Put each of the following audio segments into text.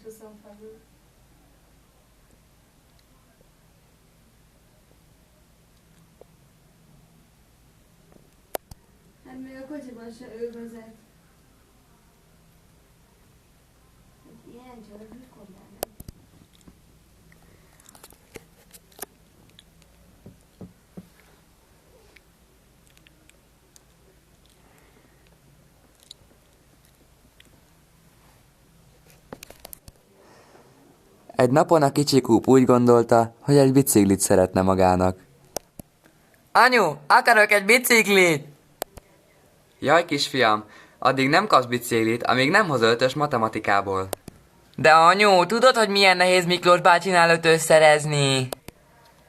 20 felül. Hát még a kocsiban se ő vezet. Ilyen csörög, mikor lenne? Egy napon a kicsi kúp úgy gondolta, hogy egy biciklit szeretne magának. Anyu, akarok egy biciklit! Jaj, kisfiam, addig nem kapsz biciklit, amíg nem hoz ötös matematikából. De anyu, tudod, hogy milyen nehéz Miklós bácsinál ötös szerezni?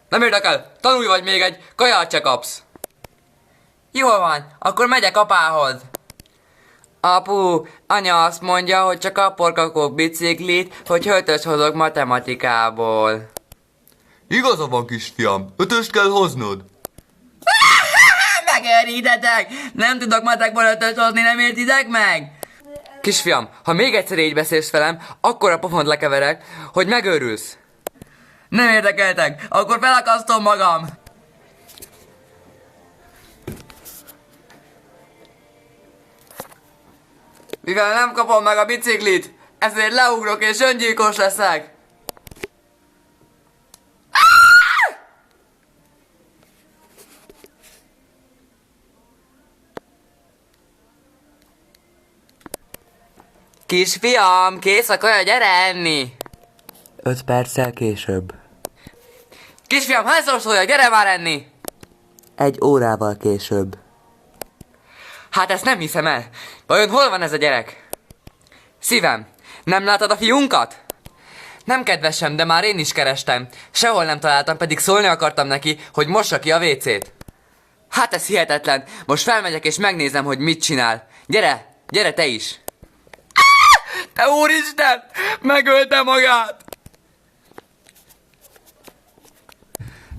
Nem érdekel, tanulj vagy még egy, kaját se kapsz. Jól van, akkor megyek apához. Apu, anya azt mondja, hogy csak akkor kapok biciklit, hogy ötös hozok matematikából. Igaza van, kisfiam, ötöst kell hoznod. Megőrítetek! Nem tudok matekból ötöst hozni, nem értitek meg? Kisfiam, ha még egyszer így beszélsz velem, akkor a pofont lekeverek, hogy megőrülsz. Nem érdekeltek, akkor felakasztom magam. Mivel nem kapom meg a biciklit, ezért leugrok és öngyilkos leszek. Kisfiam, kész a kaja, gyere enni! 5 perccel később. Kisfiam, hányszor szóljak, gyere már enni! 1 órával később. Hát ezt nem hiszem el. Vajon hol van ez a gyerek? Szívem, nem látod a fiunkat? Nem kedvesem, de már én is kerestem. Sehol nem találtam, pedig szólni akartam neki, hogy mossa ki a WC-t. Hát ez hihetetlen. Most felmegyek és megnézem, hogy mit csinál. Gyere, gyere te is! Te úristen! Megölte magát!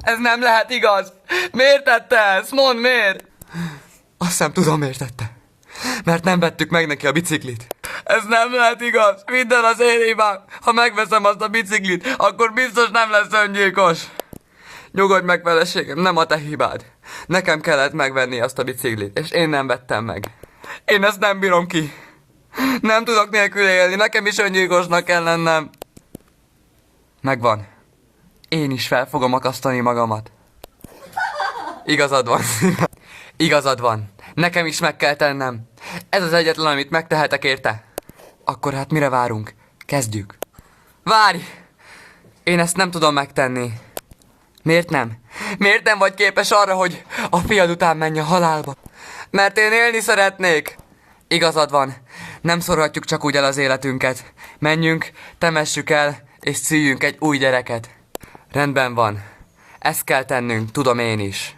Ez nem lehet igaz! Miért tette ezt? Mondd miért! Azt hiszem tudom miért tette. Mert nem vettük meg neki a biciklit. Ez nem lehet igaz! Minden az én hibám! Ha megveszem azt a biciklit, akkor biztos nem lesz öngyilkos! Nyugodj meg, feleségem, nem a te hibád. Nekem kellett megvenni azt a biciklit, és én nem vettem meg. Én ezt nem bírom ki. Nem tudok nélkül élni, nekem is öngyilkosnak kell lennem. Megvan. Én is fel fogom akasztani magamat. Igazad van. Igazad van. Nekem is meg kell tennem. Ez az egyetlen, amit megtehetek érte. Akkor hát mire várunk? Kezdjük. Várj! Én ezt nem tudom megtenni. Miért nem? Miért nem vagy képes arra, hogy a fiad után menj a halálba? Mert én élni szeretnék. Igazad van. Nem szorhatjuk csak úgy el az életünket. Menjünk, temessük el, és szüljünk egy új gyereket. Rendben van. Ezt kell tennünk, tudom én is.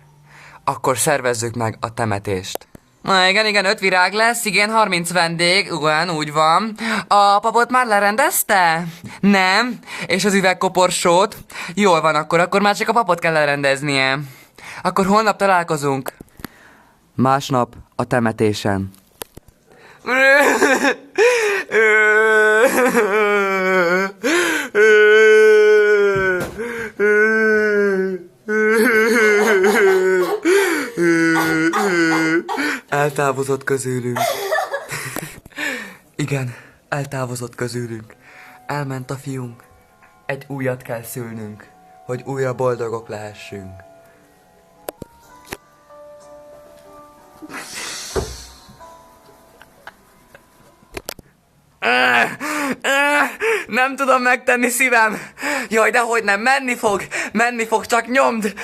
Akkor szervezzük meg a temetést. Na igen, 5 virág lesz, igen, 30 vendég, igen, úgy van. A papot már lerendezte? Nem. És az üvegkoporsót? Jól van, akkor már csak a papot kell lerendeznie. Akkor holnap találkozunk. Másnap a temetésen. Eltávozott közülünk. Igen, eltávozott közülünk. Elment a fiunk. Egy újat kell szülnünk, hogy újra boldogok lehessünk. Nem tudom megtenni, szívem. Jaj, dehogy nem, menni fog, csak nyomd.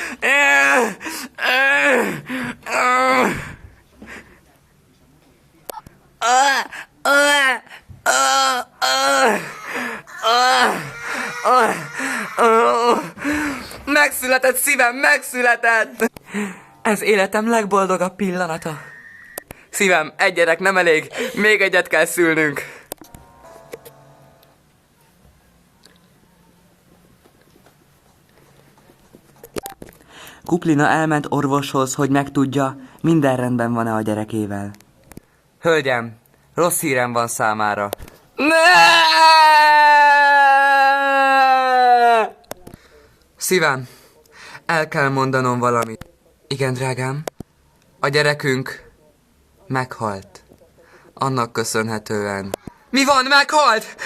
Megszületett, szívem, megszületett. Ez életem legboldogabb pillanata. Szívem, egy gyerek nem elég, még egyet kell szülnünk. Kuplina elment orvoshoz, hogy megtudja, minden rendben van-e a gyerekével. Hölgyem, rossz hírem van számára. Ne! Szívem, el kell mondanom valamit. Igen, drágám, a gyerekünk meghalt. Annak köszönhetően. Mi van, meghalt?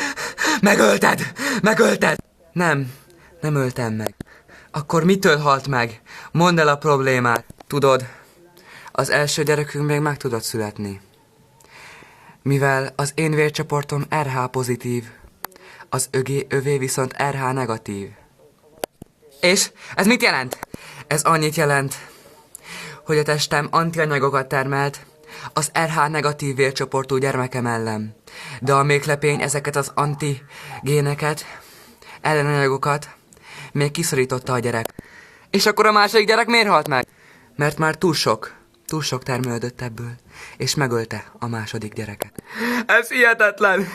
Megölted! Megölted! Nem öltem meg. Akkor mitől halt meg? Mondd el a problémát. Tudod, az első gyerekünk még meg tudott születni. Mivel az én vércsoportom RH pozitív, az övé viszont RH negatív. És ez mit jelent? Ez annyit jelent, hogy a testem antianyagokat termelt az RH negatív vércsoportú gyermekem ellen. De a méhlepény ezeket az antigéneket, ellenanyagokat még kiszorította a gyerek. És akkor a második gyerek miért halt meg? Mert már túl sok termelődött ebből, és megölte a második gyereket. Ez hihetetlen!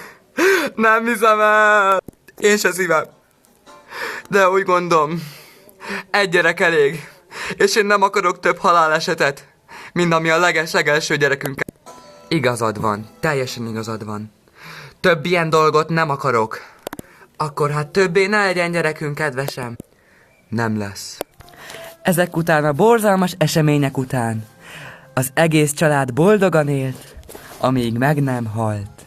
Nem hiszem el! Én se szívem. De úgy gondolom, egy gyerek elég, és én nem akarok több halálesetet, mint ami a legelső gyerekünket. Igazad van, teljesen igazad van. Több ilyen dolgot nem akarok. Akkor hát többé ne legyen gyerekünk, kedvesem. Nem lesz. Ezek után a borzalmas események után az egész család boldogan élt, amíg meg nem halt.